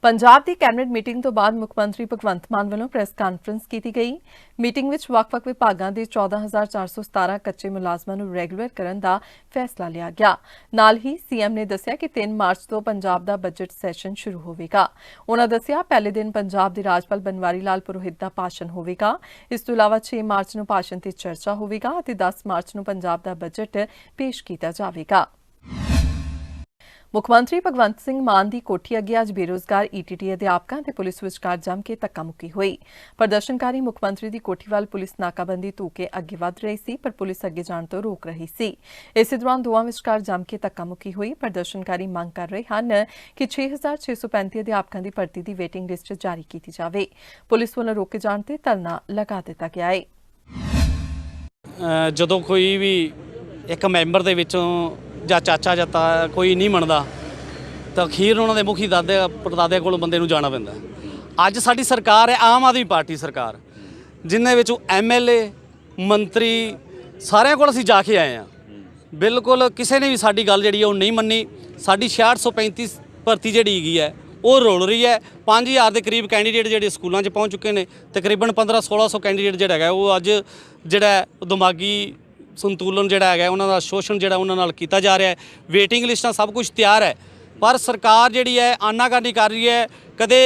ਪੰਜਾਬ ਦੀ ਕੈਬਨਿਟ ਮੀਟਿੰਗ ਤੋਂ ਬਾਅਦ ਮੁੱਖ ਮੰਤਰੀ ਭਗਵੰਤ ਮਾਨ ਵੱਲੋਂ ਪ੍ਰੈਸ ਕਾਨਫਰੰਸ ਕੀਤੀ ਗਈ। ਮੀਟਿੰਗ ਵਿੱਚ ਵੱਖ-ਵੱਖ ਵਿਭਾਗਾਂ ਦੇ 14,417 ਕੱਚੇ ਮੁਲਾਜ਼ਮਾਂ ਨੂੰ ਰੈਗੂਲਰ ਕਰਨ ਦਾ ਫੈਸਲਾ ਲਿਆ ਗਿਆ। ਨਾਲ ਹੀ ਸੀਐਮ ਨੇ ਦੱਸਿਆ ਕਿ 3 ਮਾਰਚ ਤੋਂ ਪੰਜਾਬ ਦਾ ਬਜਟ ਸੈਸ਼ਨ ਸ਼ੁਰੂ ਹੋਵੇਗਾ। ਉਨ੍ਹਾਂ ਦੱਸਿਆ ਪਹਿਲੇ ਦਿਨ ਪੰਜਾਬ ਦੇ ਰਾਜਪਾਲ ਬਨਵਾਰੀ ਲਾਲ ਪੁਰੋਹਿਤ ਦਾ ਭਾਸ਼ਣ ਹੋਵੇਗਾ। ਇਸ ਤੋਂ ਇਲਾਵਾ 6 ਮਾਰਚ ਨੂੰ ਭਾਸ਼ਣ ਤੇ ਚਰਚਾ ਹੋਵੇਗਾ ਅਤੇ 10 ਮਾਰਚ ਨੂੰ ਪੰਜਾਬ ਦਾ ਬਜਟ ਪੇਸ਼ ਕੀਤਾ ਜਾਵੇਗਾ। ਮੁੱਖ ਮੰਤਰੀ ਭਗਵੰਤ ਸਿੰਘ ਮਾਨ ਦੀ ਕੋਠੀ ਅੱਗੇ ਅੱਜ ਬੇਰੋਜ਼ਗਾਰ ਈਟੀਟੀ ਅਧਿਆਪਕਾਂ ਤੇ ਪੁਲਿਸ ਵਿਚਕਾਰ ਜੰਮ ਕੇ ਧੱਕਾਮੁੱਕੀ ਹੋਈ। ਪ੍ਰਦਰਸ਼ਨਕਾਰੀ ਮੁੱਖ ਮੰਤਰੀ ਦੀ ਕੋਠੀ ਵੱਲ ਪੁਲਿਸ ਨਾਕਾਬੰਦੀ ਧੂ ਕੇ ਅੱਗੇ ਵਧ ਰਹੀ ਸੀ, ਪਰ ਪੁਲਿਸ ਅੱਗੇ ਜਾਣ ਤੋਂ ਰੋਕ ਰਹੀ ਸੀ। ਇਸੇ ਦੌਰਾਨ ਦੋਵਾਂ ਵਿਚਕਾਰ ਜੰਮ ਕੇ ਧੱਕਾਮੁੱਕੀ ਹੋਈ। ਪ੍ਰਦਰਸ਼ਨਕਾਰੀ ਮੰਗ ਕਰ ਰਹੇ ਹਨ ਕਿ 6,635 ਅਧਿਆਪਕਾਂ ਦੀ ਭਰਤੀ ਦੀ ਵੇਟਿੰਗ ਲਿਸਟ ਜਾਰੀ ਕੀਤੀ ਜਾਵੇ। ਪੁਲਿਸ ਵੱਲੋਂ ਰੋਕੇ ਜਾਣ ਤੇ ਧਰਨਾ ਲਗਾ ਦਿੱਤਾ ਗਿਆ ਹੈ। ਜਦੋਂ ਕੋਈ ਵੀ ਇੱਕ ਮੈਂਬਰ ਦੇ ਵਿੱਚੋਂ ਜਾਂ ਚਾਚਾ ਜਾਂ ਕੋਈ ਨਹੀਂ ਮੰਨਦਾ ਤਾਂ ਅਖੀਰ ਉਹਨਾਂ ਦੇ ਮੁਖੀ ਦਾਦੇ ਪੜਦਾਦੇ ਕੋਲ ਬੰਦੇ ਨੂੰ ਜਾਣਾ ਪੈਂਦਾ। ਅੱਜ ਸਾਡੀ ਸਰਕਾਰ ਹੈ ਆਮ ਆਦਮੀ ਪਾਰਟੀ ਸਰਕਾਰ, ਜਿਨ੍ਹਾਂ ਵਿੱਚੋਂ ਐਮਐਲਏ ਮੰਤਰੀ ਸਾਰਿਆਂ ਕੋਲ ਅਸੀਂ ਜਾ ਕੇ ਆਏ ਹਾਂ। ਬਿਲਕੁਲ ਕਿਸੇ ਨੇ ਵੀ ਸਾਡੀ ਗੱਲ ਜਿਹੜੀ ਉਹ ਨਹੀਂ ਮੰਨੀ। ਸਾਡੀ 6635 ਭਰਤੀ ਜਿਹੜੀ ਹੈਗੀ ਹੈ ਉਹ ਰੋਲ ਰਹੀ ਹੈ। 5000 ਦੇ ਕਰੀਬ ਕੈਂਡੀਡੇਟ ਜਿਹੜੇ ਸਕੂਲਾਂ 'ਚ ਪਹੁੰਚ ਚੁੱਕੇ ਨੇ। ਤਕਰੀਬਨ 1500-1600 ਕੈਂਡੀਡੇਟ ਜਿਹੜਾ ਹੈਗਾ ਉਹ ਅੱਜ ਜਿਹੜਾ ਦਿਮਾਗੀ ਸੰਤੁਲਨ ਜਿਹੜਾ ਹੈਗਾ ਉਹਨਾਂ ਦਾ ਸ਼ੋਸ਼ਣ ਜਿਹੜਾ ਉਹਨਾਂ ਨਾਲ ਕੀਤਾ ਜਾ ਰਿਹਾ ਹੈ। ਵੇਟਿੰਗ ਲਿਸਟਾਂ ਸਭ ਕੁਝ ਤਿਆਰ ਹੈ, ਪਰ ਸਰਕਾਰ ਜਿਹੜੀ ਹੈ ਆਨਾਕਾਨੀ ਕਰ ਰਹੀ ਹੈ। ਕਦੇ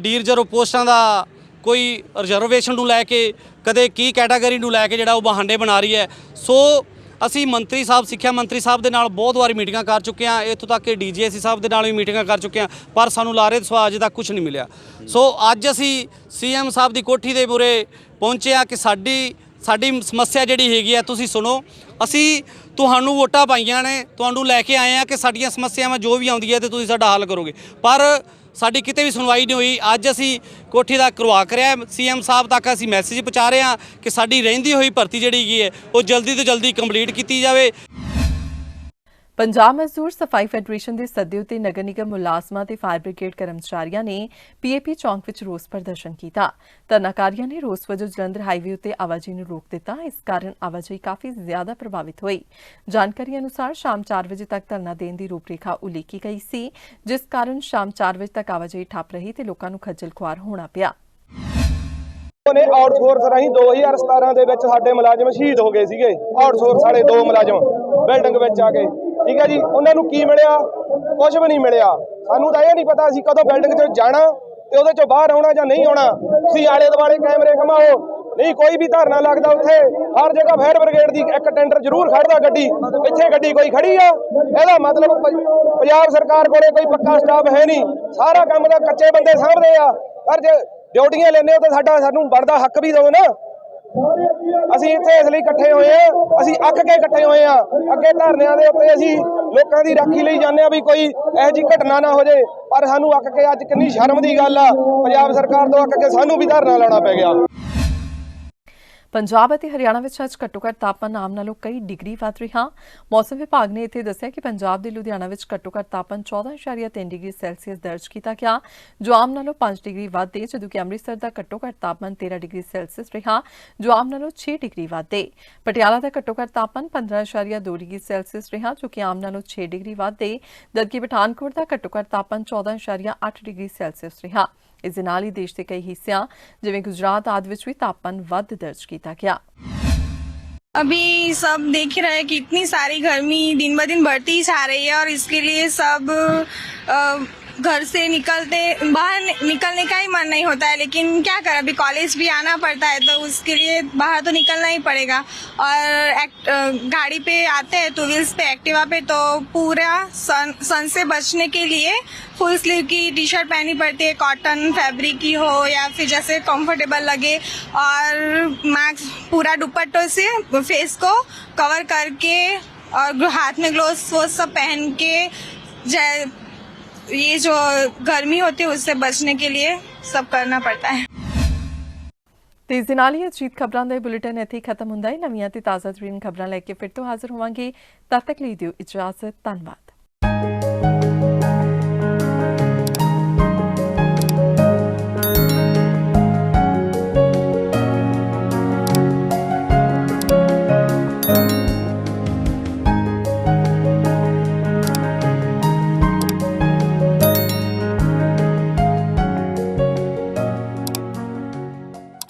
ਡੀ ਰਿਜ਼ਰਵ ਪੋਸਟਾਂ ਦਾ ਕੋਈ ਰਿਜ਼ਰਵੇਸ਼ਨ ਨੂੰ ਲੈ ਕੇ, ਕਦੇ ਕੀ ਕੈਟਾਗਰੀ ਨੂੰ ਲੈ ਕੇ ਜਿਹੜਾ ਉਹ ਬਹਾਨੇ ਬਣਾ ਰਹੀ ਹੈ। ਸੋ ਅਸੀਂ ਮੰਤਰੀ ਸਾਹਿਬ, ਸਿੱਖਿਆ ਮੰਤਰੀ ਸਾਹਿਬ ਦੇ ਨਾਲ ਬਹੁਤ ਵਾਰੀ ਮੀਟਿੰਗਾਂ ਕਰ ਚੁੱਕੇ ਹਾਂ, ਇੱਥੋਂ ਤੱਕ ਕਿ ਡੀਜੀਐਸਸੀ ਸਾਹਿਬ ਦੇ ਨਾਲ ਵੀ ਮੀਟਿੰਗਾਂ ਕਰ ਚੁੱਕੇ ਹਾਂ, ਪਰ ਸਾਨੂੰ ਲਾਰੇ ਦਸਵਾ ਅਜੇ ਤੱਕ ਕੁਝ ਨਹੀਂ ਮਿਲਿਆ। ਸੋ ਅੱਜ ਅਸੀਂ ਸੀਐਮ ਸਾਹਿਬ ਦੀ ਕੋਠੀ ਦੇ ਮੂਹਰੇ ਪਹੁੰਚੇ ਹਾਂ ਕਿ ਸਾਡੀ ਸਮੱਸਿਆ ਜਿਹੜੀ ਹੈਗੀ ਹੈ ਤੁਸੀਂ ਸੁਣੋ। ਅਸੀਂ ਤੁਹਾਨੂੰ ਵੋਟਾਂ ਪਾਈਆਂ ਨੇ, ਤੁਹਾਨੂੰ ਲੈ ਕੇ ਆਏ ਹਾਂ ਕਿ ਸਾਡੀਆਂ ਸਮੱਸਿਆਵਾਂ ਜੋ ਵੀ ਆਉਂਦੀਆਂ ਤੇ ਤੁਸੀਂ ਸਾਡਾ ਹੱਲ ਕਰੋਗੇ, ਪਰ ਸਾਡੀ ਕਿਤੇ ਵੀ ਸੁਣਵਾਈ ਨਹੀਂ ਹੋਈ। ਅੱਜ ਅਸੀਂ ਕੋਠੀ ਦਾ ਕਰਵਾ ਕਰਿਆ, ਸੀਐਮ ਸਾਹਿਬ ਤੱਕ ਅਸੀਂ ਮੈਸੇਜ ਪਹੁੰਚਾ ਰਹੇ ਹਾਂ ਕਿ ਸਾਡੀ ਰਹਿੰਦੀ ਹੋਈ ਭਰਤੀ ਜਿਹੜੀ ਹੈਗੀ ਹੈ ਉਹ ਜਲਦੀ ਤੋਂ ਜਲਦੀ ਕੰਪਲੀਟ ਕੀਤੀ ਜਾਵੇ। ਪੰਜਾਬ ਮਜ਼ਦੂਰ ਸਫਾਈ ਫੈਡਰੇਸ਼ਨ ਦੇ ਸੱਦੇ ਉੱਤੇ ਨਗਰ ਨਿਗਮ ਮੁਲਾਜ਼ਮਾਂ ਤੇ ਫਾਇਰ ਬ੍ਰਿਗੇਡ ਕਰਮਚਾਰੀਆਂ ਨੇ ਪੀਏਪੀ ਚੌਂਕ ਵਿੱਚ ਰੋਸ ਪ੍ਰਦਰਸ਼ਨ ਕੀਤਾ। ਧਰਨਾਕਾਰੀਆਂ ਨੇ ਰੋਸ ਵਜੋਂ ਜਲੰਧਰ ਹਾਈਵੇ ਉੱਤੇ ਆਵਾਜਾਈ ਨੂੰ ਰੋਕ ਦਿੱਤਾ। ਇਸ ਕਾਰਨ ਆਵਾਜਾਈ ਕਾਫੀ ਜ਼ਿਆਦਾ ਪ੍ਰਭਾਵਿਤ ਹੋਈ। ਜਾਣਕਾਰੀ ਅਨੁਸਾਰ ਸ਼ਾਮ 4 ਵਜੇ ਤੱਕ ਧਰਨਾ ਦੇਣ ਦੀ ਰੂਪਰੇਖਾ ਉਲੀਕੀ ਗਈ ਸੀ, ਜਿਸ ਕਾਰਨ ਸ਼ਾਮ 4 ਵਜੇ ਤੱਕ ਆਵਾਜਾਈ ਠੱਪ ਰਹੀ ਤੇ ਲੋਕਾਂ ਨੂੰ ਖੱਜਲ ਖੁਆਰ ਹੋਣਾ ਪਿਆ। ਨੇ ਆਊਟਸੋਰਸ ਰਾਹੀਂ 2017 ਦੇ ਵਿੱਚ ਸਾਡੇ ਮੁਲਾਜ਼ਮ ਸ਼ਹੀਦ ਹੋ ਗਏ ਸੀਗੇ। ਆਊਟਸੋਰਸ ਵਾਲੇ 2 ਮੁਲਾਜ਼ਮ ਬਿਲਡਿੰਗ ਵਿੱਚ ਆ ਕੇ, ਠੀਕ ਹੈ ਜੀ, ਉਹਨਾਂ ਨੂੰ ਕੀ ਮਿਲਿਆ? ਕੁਝ ਵੀ ਨਹੀਂ ਮਿਲਿਆ। ਸਾਨੂੰ ਤਾਂ ਇਹ ਨਹੀਂ ਪਤਾ ਅਸੀਂ ਕਦੋਂ ਬਿਲਡਿੰਗ 'ਚ ਜਾਣਾ ਤੇ ਉਹਦੇ 'ਚੋਂ ਬਾਹਰ ਆਉਣਾ ਜਾਂ ਨਹੀਂ ਆਉਣਾ। ਤੁਸੀਂ ਆਲੇ ਦੁਆਲੇ ਕੈਮਰੇ ਘਮਾਓ, ਨਹੀਂ ਕੋਈ ਵੀ ਧਰਨਾ ਲੱਗਦਾ ਉੱਥੇ ਹਰ ਜਗ੍ਹਾ ਫਾਇਰ ਬ੍ਰਿਗੇਡ ਦੀ ਇੱਕ ਟੈਂਡਰ ਜ਼ਰੂਰ ਖੜਦਾ ਗੱਡੀ। ਇੱਥੇ ਗੱਡੀ ਕੋਈ ਖੜੀ ਆ, ਇਹਦਾ ਮਤਲਬ ਪੰਜਾਬ ਸਰਕਾਰ ਕੋਲੇ ਕੋਈ ਪੱਕਾ ਸਟਾਫ ਹੈ ਨਹੀਂ। ਸਾਰਾ ਕੰਮ ਤਾਂ ਕੱਚੇ ਬੰਦੇ ਸਾਂਭਦੇ ਆ, ਪਰ ਜੇ ਡਿਊਟੀਆਂ ਲੈਂਦੇ ਹੋ ਤਾਂ ਸਾਨੂੰ ਬਣਦਾ ਹੱਕ ਵੀ ਦਿਓ ਨਾ। ਅਸੀਂ ਇੱਥੇ ਇਸ ਲਈ ਇਕੱਠੇ ਹੋਏ ਆ, ਅਸੀਂ ਅੱਕ ਕੇ ਇਕੱਠੇ ਹੋਏ ਆ। ਅੱਗੇ ਧਰਨਿਆਂ ਦੇ ਉੱਤੇ ਅਸੀਂ ਲੋਕਾਂ ਦੀ ਰਾਖੀ ਲਈ ਜਾਂਦੇ ਆ ਵੀ ਕੋਈ ਇਹੋ ਜਿਹੀ ਘਟਨਾ ਨਾ ਹੋ ਜਾਏ, ਪਰ ਸਾਨੂੰ ਅੱਕ ਕੇ ਅੱਜ ਕਿੰਨੀ ਸ਼ਰਮ ਦੀ ਗੱਲ ਆ, ਪੰਜਾਬ ਸਰਕਾਰ ਤੋਂ ਅੱਕ ਕੇ ਸਾਨੂੰ ਵੀ ਧਰਨਾ ਲਾਉਣਾ ਪੈ ਗਿਆ। पंजाब ਅਤੇ ਹਰਿਆਣਾ ਵਿੱਚ ਅੱਜ ਘੱਟੋ-ਘੱਟ ਤਾਪਮਾਨ ਆਮ ਨਾਲੋਂ ਕਈ ਡਿਗਰੀ ਵੱਧ ਰਿਹਾ। ਮੌਸਮ ਵਿਭਾਗ ਨੇ ਇੱਥੇ ਦੱਸਿਆ ਕਿ ਪੰਜਾਬ ਦੇ ਲੁਧਿਆਣਾ ਵਿੱਚ ਘੱਟੋ-ਘੱਟ ਤਾਪਮਾਨ 14.3 ਡਿਗਰੀ ਸੈਲਸੀਅਸ ਦਰਜ ਕੀਤਾ ਗਿਆ, ਜੋ ਆਮ ਨਾਲੋਂ 5 ਡਿਗਰੀ ਵੱਧ ਹੈ, ਜਦੋਂ ਕਿ ਅੰਮ੍ਰਿਤਸਰ ਦਾ ਘੱਟੋ-ਘੱਟ ਤਾਪਮਾਨ 13 ਡਿਗਰੀ ਸੈਲਸੀਅਸ ਰਿਹਾ, ਜੋ ਆਮ ਨਾਲੋਂ 6 ਡਿਗਰੀ ਵੱਧ ਹੈ। ਪਟਿਆਲਾ ਦਾ ਘੱਟੋ-ਘੱਟ ਤਾਪਮਾਨ 15.2 ਡਿਗਰੀ ਸੈਲਸੀਅਸ ਰਿਹਾ, ਜੋ ਕਿ ਆਮ ਨਾਲੋਂ 6 ਡਿਗਰੀ ਵੱਧ ਹੈ, ਜਦਕਿ ਪਠਾਨਕੋਟ ਦਾ ਘੱਟੋ-ਘੱਟ ਤਾਪਮਾਨ 14.8 ਡਿਗਰੀ ਸੈਲਸੀਅਸ ਰਿਹਾ। ਇਸ ਦੇ ਨਾਲ ਹੀ ਦੇਸ਼ ਦੇ ਕਈ ਹਿੱਸਿਆਂ ਜਿਵੇਂ गुजरात आदि ਵਿੱਚ ਵੀ ਤਾਪਮਾਨ ਵੱਧ ਦਰਜ ਕੀਤਾ ਗਿਆ। अभी सब देख ही रहे हैं कि इतनी सारी गर्मी दिन ब दिन बढ़ती ही जा रही है और इसके लिए सब घर से बाहर निकलने का ही मन नहीं होता है, लेकिन क्या करें, अभी कॉलेज भी आना पड़ता है तो उसके लिए बाहर तो निकलना ही पड़ेगा। और गाड़ी पे आते हैं, टू व्हील्स पे, एक्टिवा पे, तो पूरा सन से बचने के लिए फुल स्लीव की टी शर्ट पहननी पड़ती है, कॉटन फैब्रिक की हो या फिर जैसे कंफर्टेबल लगे, और मास्क पूरा दुपट्टों से फेस को कवर करके और हाथ में ग्लोव्स वो सब पहन के ये जो गर्मी होती है उससे बचने के लिए सब करना पड़ता है। ਤੇ ਇਸ ਦੇ ਨਾਲ ਹੀ ਅਜੀਤ ਖਬਰਾਂ ਦਾ ਬੁਲੇਟਿਨ ਇੱਥੇ ਖਤਮ ਹੁੰਦਾ ਹੈ। ਨਵੀਆਂ ਤੇ ਤਾਜ਼ਾ ਤਰੀਨ ਖਬਰਾਂ ਲੈ ਕੇ ਫਿਰ ਤੋਂ ਹਾਜ਼ਰ ਹੋਵਾਂਗੇ। ਤਦ ਤੱਕ ਲਈ ਦਿਓ ਇਜਾਜ਼ਤ। ਧੰਨਵਾਦ।